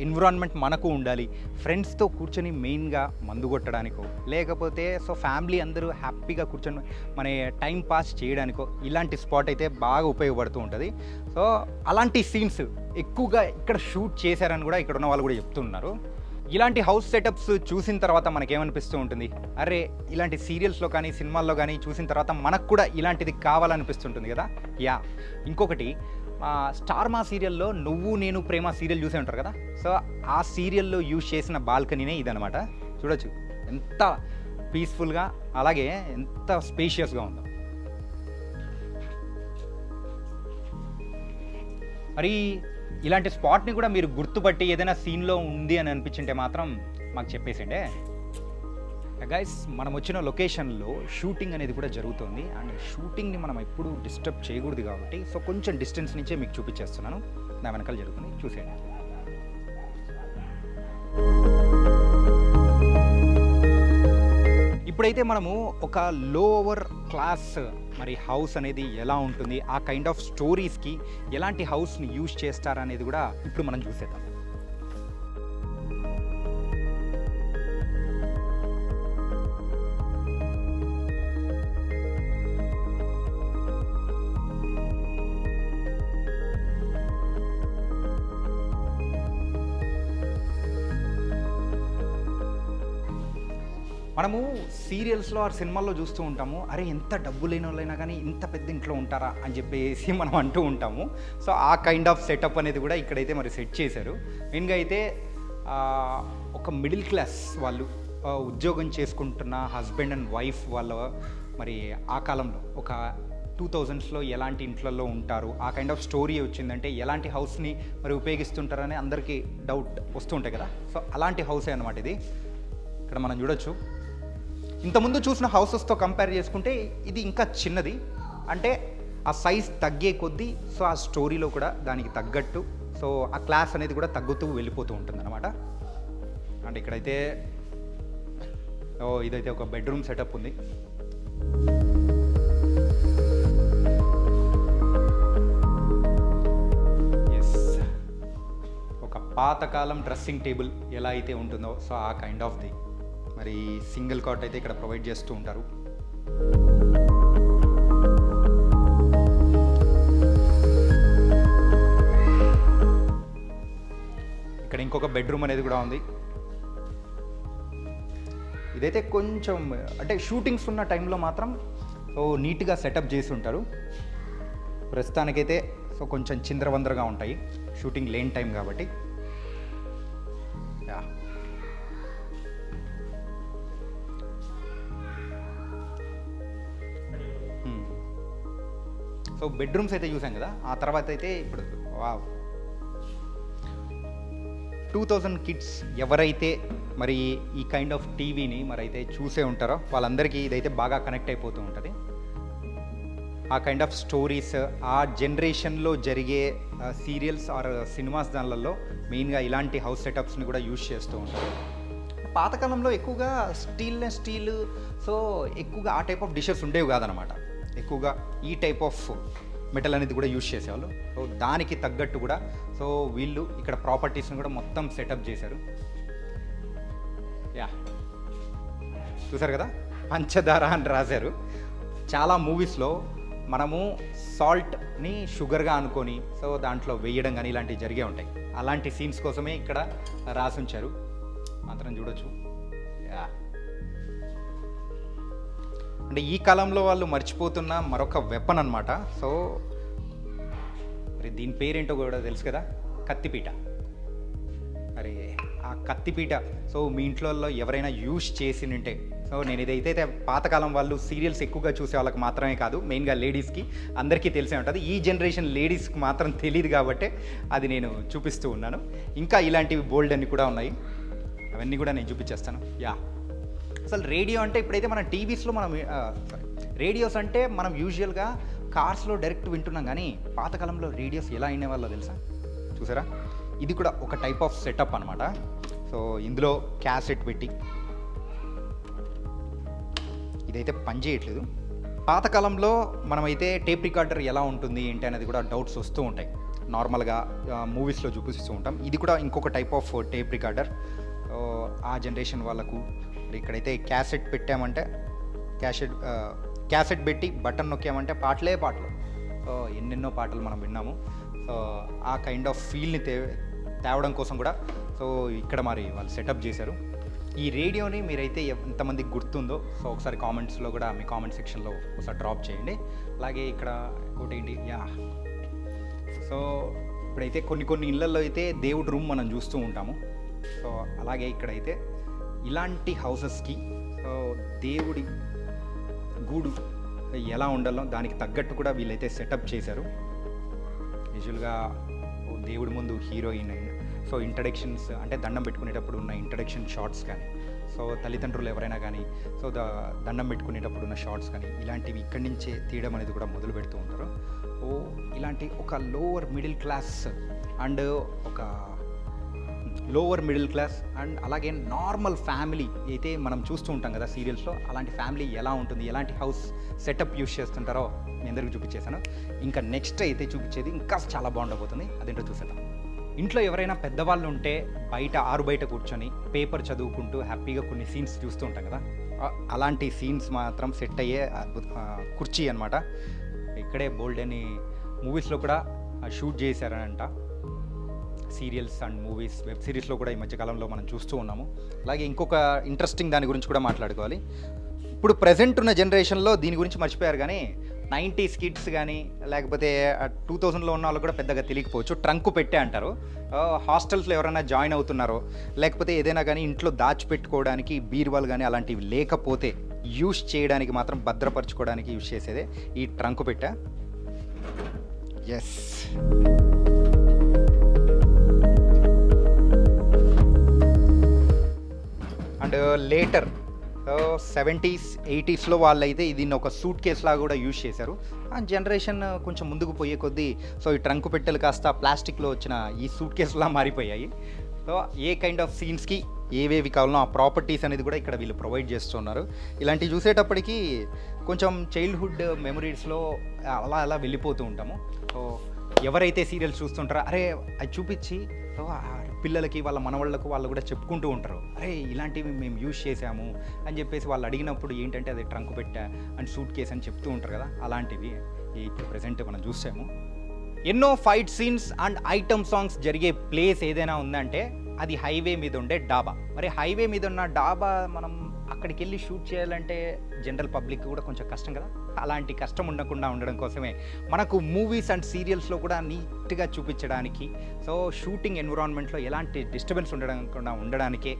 ఎన్విరాన్మెంట్ మనకు ఉండాలి. ఫ్రెండ్స్తో కూర్చొని మెయిన్గా మందు కొట్టడానికో లేకపోతే సో ఫ్యామిలీ అందరూ హ్యాపీగా కూర్చొని మన టైం పాస్ చేయడానికో ఇలాంటి స్పాట్ అయితే బాగా ఉపయోగపడుతూ ఉంటుంది. సో అలాంటి సీన్స్ ఎక్కువగా ఇక్కడ షూట్ చేశారని కూడా ఇక్కడ ఉన్న వాళ్ళు కూడా చెప్తున్నారు. ఇలాంటి హౌస్ సెటప్స్ చూసిన తర్వాత మనకేమనిపిస్తూ ఉంటుంది, అరే ఇలాంటి సీరియల్స్లో కానీ సినిమాల్లో కానీ చూసిన తర్వాత మనకు కూడా ఇలాంటిది కావాలనిపిస్తుంటుంది కదా. యా, ఇంకొకటి స్టార్ మా సీరియల్లో నువ్వు నేను ప్రేమ సీరియల్ చూసే ఉంటారు కదా. సో ఆ సీరియల్లో యూజ్ చేసిన బాల్కనీనే ఇదనమాట. చూడొచ్చు ఎంత పీస్ఫుల్గా అలాగే ఎంత స్పేషియస్గా ఉందో. మరి ఇలాంటి స్పాట్ని కూడా మీరు గుర్తుపట్టి ఏదైనా సీన్లో ఉంది అని అనిపించింటే మాత్రం మాకు చెప్పేసిండే. గైస్, మనం వచ్చిన లొకేషన్లో షూటింగ్ అనేది కూడా జరుగుతుంది. అండ్ షూటింగ్ని మనం ఎప్పుడు డిస్టర్బ్ చేయకూడదు కాబట్టి సో కొంచెం డిస్టెన్స్ నుంచే మీకు చూపించేస్తున్నాను. నా వెనకాల జరుగుతుంది, చూసేయండి. ఇప్పుడైతే మనము ఒక లోవర్ క్లాస్ మరి హౌస్ అనేది ఎలా ఉంటుంది, ఆ కైండ్ ఆఫ్ స్టోరీస్కి ఎలాంటి హౌస్ని యూజ్ చేస్తారనేది కూడా ఇప్పుడు మనం చూసేద్దాం. మనము సీరియల్స్లో ఆ సినిమాల్లో చూస్తూ ఉంటాము, అరే ఎంత డబ్బు లేని వాళ్ళైనా కానీ ఇంత పెద్ద ఇంట్లో ఉంటారా అని చెప్పేసి మనం అంటూ ఉంటాము. సో ఆ కైండ్ ఆఫ్ సెటప్ అనేది కూడా ఇక్కడైతే మరి సెట్ చేశారు. మెయిన్గా అయితే ఒక మిడిల్ క్లాస్ వాళ్ళు ఉద్యోగం చేసుకుంటున్న హస్బెండ్ అండ్ వైఫ్ వాళ్ళ మరి ఆ కాలంలో ఒక 2000స్లో ఎలాంటి ఇంట్లలో ఉంటారు, ఆ కైండ్ ఆఫ్ స్టోరీ వచ్చిందంటే ఎలాంటి హౌస్ని మరి ఉపయోగిస్తుంటారని అందరికీ డౌట్ వస్తూ ఉంటాయి కదా. సో అలాంటి హౌసే అనమాట ఇది. ఇక్కడ మనం చూడొచ్చు, ఇంతకుముందు చూసిన హౌసెస్తో కంపేర్ చేసుకుంటే ఇది ఇంకా చిన్నది. అంటే ఆ సైజ్ తగ్గే కొద్దీ సో ఆ స్టోరీలో కూడా దానికి తగ్గట్టు సో ఆ క్లాస్ అనేది కూడా తగ్గుతూ వెళ్ళిపోతూ ఉంటుంది అనమాట. అండ్ ఇక్కడైతే ఇదైతే ఒక బెడ్రూమ్ సెటప్ ఉంది. ఎస్, ఒక పాతకాలం డ్రెస్సింగ్ టేబుల్ ఎలా అయితే ఉంటుందో సో ఆ కైండ్ ఆఫ్ ది మరి సింగిల్ కాట్ అయితే ఇక్కడ ప్రొవైడ్ చేస్తూ ఉంటారు. ఇక్కడ ఇంకొక బెడ్రూమ్ అనేది కూడా ఉంది. ఇదైతే కొంచెం అంటే షూటింగ్స్ ఉన్న టైంలో మాత్రం సో నీట్గా సెటప్ చేసి ఉంటారు. ప్రస్తుతానికైతే సో కొంచెం చిందరవందరగా ఉంటాయి షూటింగ్ లేని టైం కాబట్టి. యా, సో బెడ్రూమ్స్ అయితే చూసాం కదా. ఆ తర్వాత అయితే ఇప్పుడు 2000 కిడ్స్ ఎవరైతే మరి ఈ కైండ్ ఆఫ్ టీవీని మరి అయితే చూసే ఉంటారో వాళ్ళందరికీ ఇదైతే బాగా కనెక్ట్ అయిపోతూ ఉంటుంది. ఆ కైండ్ ఆఫ్ స్టోరీస్ ఆ జనరేషన్లో జరిగే సీరియల్స్ ఆర్ సినిమాస్ దానిలలో మెయిన్గా ఇలాంటి హౌస్ సెటప్స్ని కూడా యూజ్ చేస్తూ ఉంటారు. పాతకాలంలో ఎక్కువగా స్టీల్ సో ఎక్కువగా ఆ టైప్ ఆఫ్ డిషెస్ ఉండేవి కాదనమాట. ఎక్కువగా ఈ టైప్ ఆఫ్ మెటల్ అనేది కూడా యూజ్ చేసేవాళ్ళు. సో దానికి తగ్గట్టు కూడా సో వీళ్ళు ఇక్కడ ప్రాపర్టీస్ని కూడా మొత్తం సెటప్ చేశారు. యా, చూసారు కదా, పంచదార అని రాశారు. చాలా మూవీస్లో మనము సాల్ట్ని షుగర్గా అనుకొని సో దాంట్లో వేయడం కానీ ఇలాంటివి జరిగే ఉంటాయి. అలాంటి సీన్స్ కోసమే ఇక్కడ రాసి ఉంచారు, మాత్రం చూడొచ్చు. యా, అంటే ఈ కాలంలో వాళ్ళు మర్చిపోతున్న మరొక వెపన్ అనమాట. సో మరి దీని పేరేంటో కూడా తెలుసు కదా, కత్తిపీట. మరి ఆ కత్తిపీట సో మీ ఇంట్లో ఎవరైనా యూజ్ చేసి ఉంటే సో నేను ఇదైతే పాతకాలం వాళ్ళు సీరియల్స్ ఎక్కువగా చూసే వాళ్ళకి మాత్రమే కాదు, మెయిన్గా లేడీస్కి అందరికీ తెలిసే ఉంటుంది. ఈ జనరేషన్ లేడీస్కి మాత్రం తెలియదు కాబట్టి అది నేను చూపిస్తూ ఉన్నాను. ఇంకా ఇలాంటివి బోల్డ్ అన్ని కూడా ఉన్నాయి, అవన్నీ కూడా నేను చూపించేస్తాను. యా, అసలు రేడియో అంటే ఇప్పుడైతే మన టీవీస్లో మనం రేడియోస్ అంటే మనం యూజువల్గా కార్స్లో డైరెక్ట్ వింటున్నాం, కానీ పాతకాలంలో రేడియోస్ ఎలా అయినవాళ్ళో తెలుసా? చూసారా, ఇది కూడా ఒక టైప్ ఆఫ్ సెటప్ అనమాట. సో ఇందులో క్యాసెట్ పెట్టి ఇదైతే పని చేయట్లేదు. పాతకాలంలో మనమైతే టేప్ రికార్డర్ ఎలా ఉంటుంది ఏంటి అనేది కూడా డౌట్స్ వస్తూ ఉంటాయి. నార్మల్గా మూవీస్లో చూపిస్తూ ఉంటాం. ఇది కూడా ఇంకొక టైప్ ఆఫ్ టేప్ రికార్డర్. ఆ జనరేషన్ వాళ్ళకు ఇక్కడైతే క్యాసెట్ పెట్టామంటే క్యాసెట్ పెట్టి బటన్ నొక్కామంటే పాటలే పాటలు. సో ఎన్నెన్నో పాటలు మనం విన్నాము. సో ఆ కైండ్ ఆఫ్ ఫీల్ని తేవడం కోసం కూడా సో ఇక్కడ మరి వాళ్ళు సెటప్ చేశారు. ఈ రేడియోని మీరైతే ఎంతమందికి గుర్తుందో సో ఒకసారి కామెంట్స్లో కూడా మీ కామెంట్ సెక్షన్లో ఒకసారి డ్రాప్ చేయండి. అలాగే ఇక్కడ ఒకటి ఏంటి సో ఇప్పుడైతే కొన్ని ఇళ్ళల్లో అయితే దేవుడి రూమ్ మనం చూస్తూ ఉంటాము. సో అలాగే ఇక్కడైతే ఇలాంటి హౌసెస్కి సో దేవుడి గూడు ఎలా ఉండాలో దానికి తగ్గట్టు కూడా వీళ్ళైతే సెటప్ చేశారు. యూజువల్గా దేవుడి ముందు హీరోయిన్ సో ఇంట్రడక్షన్స్ అంటే దండం పెట్టుకునేటప్పుడు ఉన్న ఇంట్రడక్షన్ షార్ట్స్ కానీ సో తల్లిదండ్రులు ఎవరైనా కానీ సో దండం పెట్టుకునేటప్పుడు ఉన్న షార్ట్స్ కానీ ఇలాంటివి ఇక్కడి నుంచే తీయడం అనేది కూడా మొదలు పెడుతూ ఉంటారు. ఇలాంటి ఒక లోవర్ మిడిల్ క్లాస్ అండ్ అలాగే నార్మల్ ఫ్యామిలీ అయితే మనం చూస్తూ ఉంటాం కదా సీరియల్స్లో, అలాంటి ఫ్యామిలీ ఎలా ఉంటుంది, ఎలాంటి హౌస్ సెటప్ యూస్ చేస్తుంటారో మీ అందరికీ చూపించేశాను. ఇంకా నెక్స్ట్ అయితే చూపించేది ఇంకా చాలా బాగుండబోతుంది, అదేంటో చూసేద్దాం. ఇంట్లో ఎవరైనా పెద్దవాళ్ళు ఉంటే బయట కూర్చొని పేపర్ చదువుకుంటూ హ్యాపీగా కొన్ని సీన్స్ చూస్తూ ఉంటాం కదా, అలాంటి సీన్స్ మాత్రం సెట్ అయ్యే కుర్చీ అనమాట. ఇక్కడే బోల్డ్ అని మూవీస్లో కూడా షూట్ చేశారనంట. సీరియల్స్ అండ్ మూవీస్, వెబ్ సిరీస్లో కూడా ఈ మధ్యకాలంలో మనం చూస్తూ ఉన్నాము. అలాగే ఇంకొక ఇంట్రెస్టింగ్ దాని గురించి కూడా మాట్లాడుకోవాలి. ఇప్పుడు ప్రజెంట్ ఉన్న జనరేషన్లో దీని గురించి మర్చిపోయారు, కానీ 90s కిడ్స్ కానీ లేకపోతే 2000లో ఉన్న వాళ్ళు కూడా పెద్దగా తెలియకపోవచ్చు. ట్రంకు పెట్టే అంటారు. హాస్టల్స్లో ఎవరైనా జాయిన్ అవుతున్నారో లేకపోతే ఏదైనా కానీ ఇంట్లో దాచిపెట్టుకోవడానికి బీరువాలు కానీ అలాంటివి లేకపోతే యూస్ చేయడానికి మాత్రం భద్రపరచుకోవడానికి యూస్ చేసేదే ఈ ట్రంకు పెట్టె. ఎస్, అండ్ లేటర్ 70s 80sలో వాళ్ళైతే దీన్ని ఒక సూట్ కేస్ లాగా కూడా యూజ్ చేశారు. ఆ జనరేషన్ కొంచెం ముందుకు పోయే కొద్దీ సో ఈ ట్రంకు పెట్టెలు కాస్త ప్లాస్టిక్లో వచ్చిన ఈ సూట్ కేసులా మారిపోయాయి. సో ఏ కైండ్ ఆఫ్ సీన్స్కి ఏవేవి కావాలో ఆ ప్రాపర్టీస్ అనేది కూడా ఇక్కడ వీళ్ళు ప్రొవైడ్ చేస్తున్నారు. ఇలాంటివి చూసేటప్పటికి కొంచెం చైల్డ్హుడ్ మెమరీస్లో అలా వెళ్ళిపోతూ ఉంటాము. సో ఎవరైతే సీరియల్స్ చూస్తుంటారో అరే అది చూపించి పిల్లలకి వాళ్ళ మనవాళ్ళకు వాళ్ళు కూడా చెప్పుకుంటూ ఉంటారు, అరే ఇలాంటివి మేము యూజ్ చేసాము అని చెప్పేసి వాళ్ళు అడిగినప్పుడు ఏంటంటే అది ట్రంక్ పెట్టా అండ్ సూట్ కేస్ అని చెప్తూ ఉంటారు కదా, అలాంటివి ఇప్పుడు ప్రజెంట్ మనం చూసాము. ఎన్నో fight scenes and item songs జరిగే ప్లేస్ ఏదైనా ఉందంటే అది హైవే మీద ఉండే డాబా. మరి హైవే మీద ఉన్న డాబా మనం అక్కడికి వెళ్ళి షూట్ చేయాలంటే జనరల్ పబ్లిక్ కూడా కొంచెం కష్టం కదా. అలాంటి కష్టం ఉండకుండా ఉండడం కోసమే మనకు మూవీస్ అండ్ సీరియల్స్లో కూడా నీట్గా చూపించడానికి సో షూటింగ్ ఎన్విరాన్మెంట్లో ఎలాంటి డిస్టర్బెన్స్ ఉండడానికే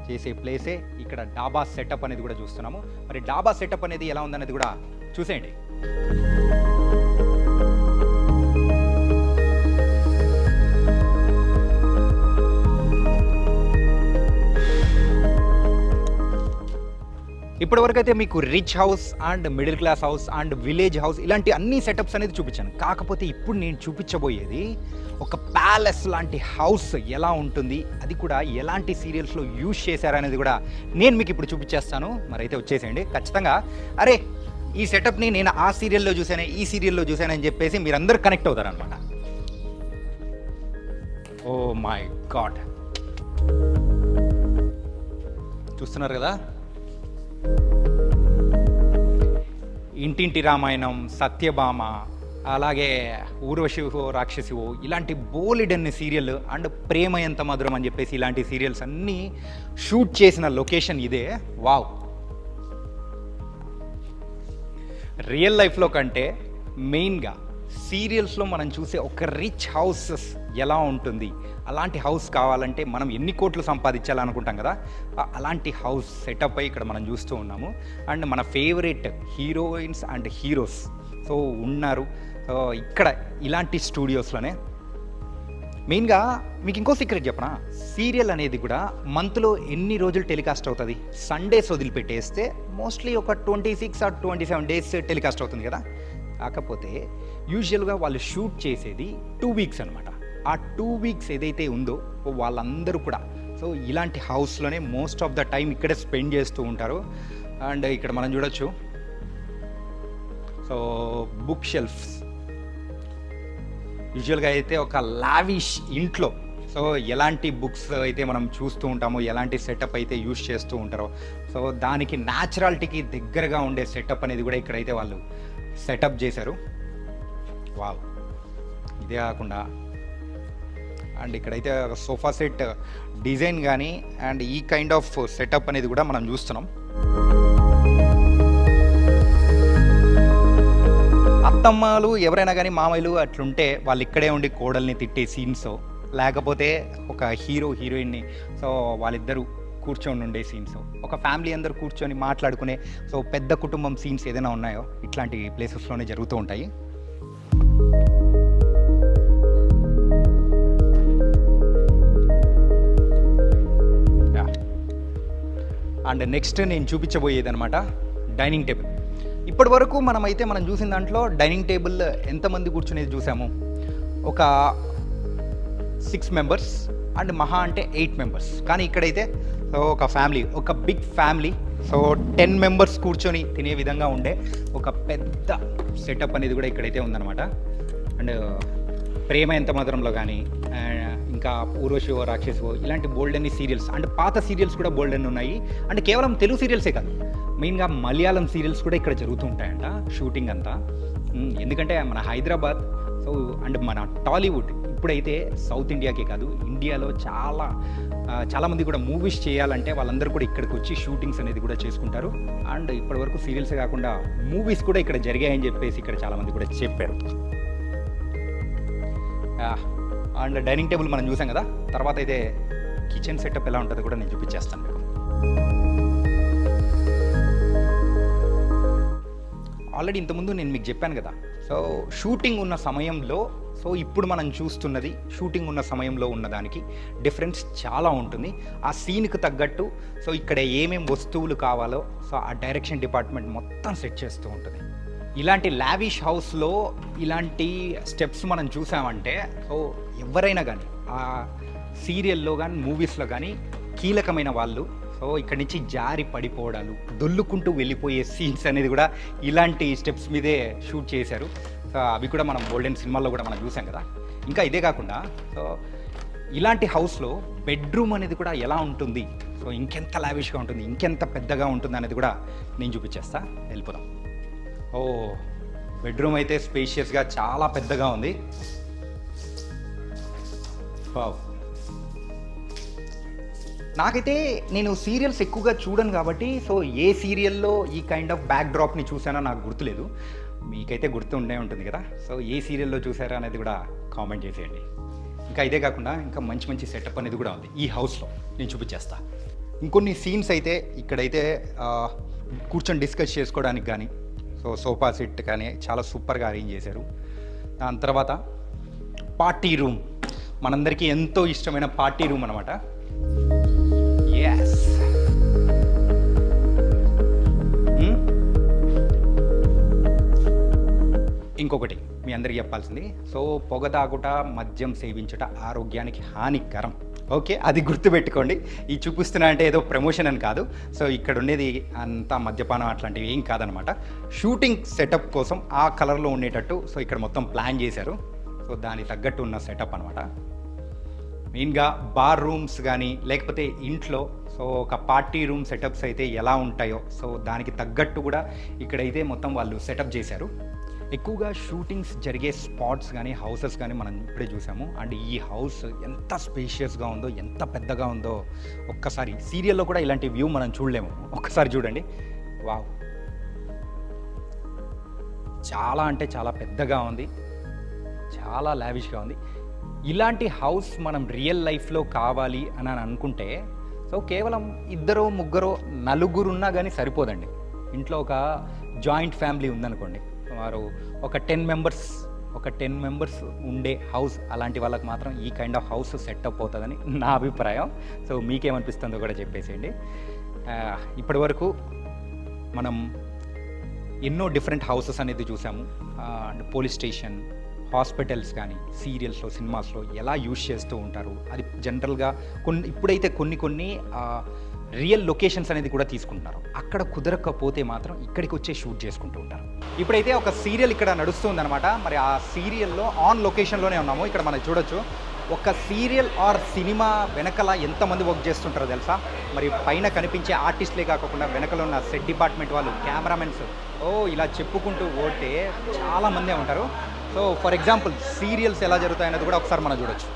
చేసే ప్లేసే ఇక్కడ డాబా సెటప్ అనేది కూడా చూస్తున్నాము. మరి డాబా సెటప్ అనేది ఎలా ఉందనేది కూడా చూసేయండి. ఇప్పటివరకు అయితే మీకు rich house and middle class house and village house ఇలాంటి అన్ని సెటప్స్ అనేది చూపించాను. కాకపోతే ఇప్పుడు నేను చూపించబోయేది ఒక ప్యాలెస్ లాంటి హౌస్ ఎలా ఉంటుంది, అది కూడా ఎలాంటి సీరియల్స్లో యూజ్ చేశారనేది కూడా నేను మీకు ఇప్పుడు చూపించేస్తాను. మరి అయితే వచ్చేసేయండి. ఖచ్చితంగా అరే ఈ సెటప్ని నేను ఆ సీరియల్లో చూసాను ఈ సీరియల్లో చూసానని చెప్పేసి మీరందరూ కనెక్ట్ అవుతారనమాట. ఓ మై గాడ్, చూస్తున్నారు కదా, ఇంటింటి రామాయణం, సత్యభామ, అలాగే ఊర్వశివో రాక్షసివో ఇలాంటి బోలెడన్ని సీరియల్ అండ్ ప్రేమ ఎంత మధురం అని చెప్పేసి ఇలాంటి సీరియల్స్ అన్నీ షూట్ చేసిన లొకేషన్ ఇదే. వావ్, రియల్ లైఫ్లో కంటే మెయిన్గా సీరియల్స్లో మనం చూసే ఒక రిచ్ హౌసెస్ ఎలా ఉంటుంది, అలాంటి హౌస్ కావాలంటే మనం ఎన్ని కోట్లు సంపాదించాలనుకుంటాం కదా, అలాంటి హౌస్ సెటప్ అయి ఇక్కడ మనం చూస్తూ ఉన్నాము. అండ్ మన favourite heroines and heroes so ఉన్నారు ఇక్కడ ఇలాంటి స్టూడియోస్లోనే. మెయిన్గా మీకు ఇంకో సీక్రెట్ చెప్పనా, సీరియల్ అనేది కూడా మంత్లో ఎన్ని రోజులు టెలికాస్ట్ అవుతుంది, సండేస్ వదిలిపెట్టేస్తే మోస్ట్లీ ఒక 26 or 27 days టెలికాస్ట్ అవుతుంది కదా. కాకపోతే యూజువల్గా వాళ్ళు షూట్ చేసేది 2 weeks అనమాట. ఆ 2 weeks ఏదైతే ఉందో వాళ్ళందరూ కూడా సో ఇలాంటి హౌస్లోనే మోస్ట్ ఆఫ్ ద టైం ఇక్కడే స్పెండ్ చేస్తూ ఉంటారు. అండ్ ఇక్కడ మనం చూడొచ్చు సో బుక్ షెల్ఫ్స్. యూజువల్గా అయితే ఒక లావిష్ ఇంట్లో సో ఎలాంటి బుక్స్ అయితే మనం చూస్తూ ఉంటామో, ఎలాంటి సెటప్ అయితే యూజ్ చేస్తూ ఉంటారో సో దానికి న్యాచురాలిటీకి దగ్గరగా ఉండే సెటప్ అనేది కూడా ఇక్కడైతే వాళ్ళు సెటప్ చేశారు. వావ్, ఇదే కాకుండా అండ్ ఇక్కడైతే సోఫా సెట్ డిజైన్ కానీ అండ్ ఈ కైండ్ ఆఫ్ సెటప్ అనేది కూడా మనం చూస్తున్నాం. అత్తమ్మలు ఎవరైనా కానీ మామయ్యలు అట్లుంటే వాళ్ళు ఇక్కడే ఉండి కోడల్ని తిట్టే సీన్స్, లేకపోతే ఒక హీరో హీరోయిన్ని సో వాళ్ళిద్దరూ కూర్చొని ఉండే సీన్స్, ఒక ఫ్యామిలీ అందరూ కూర్చొని మాట్లాడుకునే సో పెద్ద కుటుంబం సీన్స్ ఏదైనా ఉన్నాయో ఇట్లాంటి ప్లేసెస్లోనే జరుగుతూ ఉంటాయి. అండ్ నెక్స్ట్ నేను చూపించబోయేది అనమాట డైనింగ్ టేబుల్. ఇప్పటి వరకు మనం చూసిన దాంట్లో డైనింగ్ టేబుల్ ఎంతమంది కూర్చునేది చూసాము, ఒక 6 మెంబర్స్ అండ్ మహా అంటే 8 మెంబర్స్. కానీ ఇక్కడైతే సో ఒక ఫ్యామిలీ, ఒక బిగ్ ఫ్యామిలీ, సో 10 మెంబర్స్ కూర్చొని తినే విధంగా ఉండే ఒక పెద్ద సెటప్ అనేది కూడా ఇక్కడైతే ఉందన్నమాట. అండ్ ప్రేమ ఎంత మధురంలో కానీ ఇంకా ఊర్వశివో రాక్షసో ఇలాంటి బోల్డెన్ని సీరియల్స్ అండ్ పాత సీరియల్స్ కూడా బోల్డెన్ ఉన్నాయి. అంటే కేవలం తెలుగు సీరియల్సే కాదు, మెయిన్గా మలయాళం సీరియల్స్ కూడా ఇక్కడ జరుగుతూ ఉంటాయంట షూటింగ్ అంతా. ఎందుకంటే మన హైదరాబాద్ సో అండ్ మన టాలీవుడ్ ఇప్పుడైతే సౌత్ ఇండియాకే కాదు ఇండియాలో చాలామంది కూడా మూవీస్ చేయాలంటే వాళ్ళందరూ కూడా ఇక్కడికి వచ్చి షూటింగ్స్ అనేది కూడా చేసుకుంటారు. అండ్ ఇప్పటివరకు సీరియల్సే కాకుండా మూవీస్ కూడా ఇక్కడ జరిగాయని చెప్పేసి ఇక్కడ చాలామంది కూడా చెప్పారు. అండ్ డైనింగ్ టేబుల్ మనం చూసాం కదా, తర్వాత అయితే కిచెన్ సెటప్ ఎలా ఉంటుందో కూడా నేను చూపించేస్తాను మీకు. ఆల్రెడీ ఇంతకుముందు నేను మీకు చెప్పాను కదా, సో షూటింగ్ ఉన్న సమయంలో సో ఇప్పుడు మనం చూస్తున్నది షూటింగ్ ఉన్న సమయంలో ఉన్నదానికి డిఫరెన్స్ చాలా ఉంటుంది. ఆ సీన్కి తగ్గట్టు సో ఇక్కడ ఏమేమి వస్తువులు కావాలో సో ఆ డైరెక్షన్ డిపార్ట్మెంట్ మొత్తం సెట్ చేస్తూ ఉంటుంది. ఇలాంటి లావిష్ హౌస్లో ఇలాంటి స్టెప్స్ మనం చూసామంటే సో ఎవరైనా కానీ ఆ సీరియల్లో కానీ మూవీస్లో కానీ కీలకమైన వాళ్ళు సో ఇక్కడి నుంచి జారి పడిపోవడాలు, దొల్లుకుంటూ వెళ్ళిపోయే సీన్స్ అనేది కూడా ఇలాంటి స్టెప్స్ మీదే షూట్ చేశారు. సో అవి కూడా మనం గోల్డెన్ సినిమాల్లో కూడా మనం చూసాం కదా. ఇంకా ఇదే కాకుండా సో ఇలాంటి హౌస్లో బెడ్రూమ్ అనేది కూడా ఎలా ఉంటుంది, సో ఇంకెంత లావిష్గా ఉంటుంది, ఇంకెంత పెద్దగా ఉంటుంది అనేది కూడా నేను చూపించేస్తా. వెళ్ళిపోదాం. ఓ బెడ్రూమ్ అయితే స్పేషియస్గా చాలా పెద్దగా ఉంది. వావ్. నాకైతే నేను సీరియల్స్ ఎక్కువగా చూడను కాబట్టి సో ఏ సీరియల్లో ఈ కైండ్ ఆఫ్ బ్యాక్ డ్రాప్ని చూసానో నాకు గుర్తులేదు. మీకైతే గుర్తుండే ఉంటుంది కదా. సో ఏ సీరియల్లో చూసారా అనేది కూడా కామెంట్ చేసేయండి. ఇంకా ఇదే కాకుండా ఇంకా మంచి మంచి సెటప్ అనేది కూడా ఉంది ఈ హౌస్లో, నేను చూపించేస్తా. ఇంకొన్ని సీన్స్ అయితే ఇక్కడైతే కూర్చొని డిస్కస్ చేసుకోవడానికి కానీ సో సోఫా సెట్ కానీ చాలా సూపర్గా అరేంజ్ చేశారు. దాని తర్వాత పార్టీ రూమ్, మనందరికీ ఎంతో ఇష్టమైన పార్టీ రూమ్ అనమాట. ఎస్, ఇంకొకటి మీ అందరికీ చెప్పాల్సింది, సో పొగ తాగుట మద్యం సేవించుట ఆరోగ్యానికి హానికరం. ఓకే, అది గుర్తుపెట్టుకోండి. ఈ చూపిస్తున్నా అంటే ఏదో ప్రమోషన్ అని కాదు. సో ఇక్కడ ఉండేది అంతా మద్యపానం అట్లాంటివి ఏం కాదనమాట. షూటింగ్ సెటప్ కోసం ఆ కలర్లో ఉండేటట్టు సో ఇక్కడ మొత్తం ప్లాన్ చేశారు. సో దానికి తగ్గట్టు ఉన్న సెటప్ అనమాట. మెయిన్గా బార్ రూమ్స్ కానీ లేకపోతే ఇంట్లో సో ఒక పార్టీ రూమ్ సెటప్స్ అయితే ఎలా ఉంటాయో సో దానికి తగ్గట్టు కూడా ఇక్కడైతే మొత్తం వాళ్ళు సెటప్ చేశారు. ఎక్కువగా షూటింగ్స్ జరిగే స్పాట్స్ కానీ హౌసెస్ కానీ మనం ఇప్పుడే చూసాము. అండ్ ఈ హౌస్ ఎంత స్పేషియస్గా ఉందో, ఎంత పెద్దగా ఉందో ఒక్కసారి సీరియల్లో కూడా ఇలాంటి వ్యూ మనం చూడలేము. ఒక్కసారి చూడండి. వావ్, చాలా అంటే చాలా పెద్దగా ఉంది, చాలా లావిష్గా ఉంది. ఇలాంటి హౌస్ మనం రియల్ లైఫ్లో కావాలి అని అనుకుంటే సో కేవలం 2, 3, 4 ఉన్నా కానీ సరిపోదండి. ఇంట్లో ఒక జాయింట్ ఫ్యామిలీ ఉందనుకోండి, వారు ఒక 10 మెంబర్స్ ఉండే హౌస్, అలాంటి వాళ్ళకి మాత్రం ఈ కైండ్ ఆఫ్ హౌస్ సెటప్ అవుతుందని నా అభిప్రాయం. సో మీకేమనిపిస్తుందో కూడా చెప్పేసేయండి. ఇప్పటి వరకు మనం ఎన్నో డిఫరెంట్ హౌసెస్ అనేది చూసాము. అండ్ పోలీస్ స్టేషన్, హాస్పిటల్స్ కానీ సీరియల్స్లో సినిమాస్లో ఎలా యూజ్ చేస్తూ ఉంటారు. అది జనరల్గా ఇప్పుడైతే కొన్ని రియల్ లొకేషన్స్ అనేది కూడా తీసుకుంటున్నారు. అక్కడ కుదరకపోతే మాత్రం ఇక్కడికి వచ్చే షూట్ చేసుకుంటూ ఉంటారు. ఇప్పుడైతే ఒక సీరియల్ ఇక్కడ నడుస్తుందన్నమాట. మరి ఆ సీరియల్లో ఆన్ లొకేషన్లోనే ఉన్నాము. ఇక్కడ మనం చూడొచ్చు ఒక సీరియల్ ఆర్ సినిమా వెనకల ఎంతమంది వర్క్ చేస్తుంటారో తెలుసా. మరి పైన కనిపించే ఆర్టిస్టులే కాకుండా వెనకలో ఉన్న సెట్ డిపార్ట్మెంట్ వాళ్ళు, కెమెరామెన్స్, ఇలా చెప్పుకుంటూ పోతే చాలామందే ఉంటారు. సో ఫర్ ఎగ్జాంపుల్ సీరియల్స్ ఎలా జరుగుతాయన్నది కూడా ఒకసారి మనం చూడొచ్చు.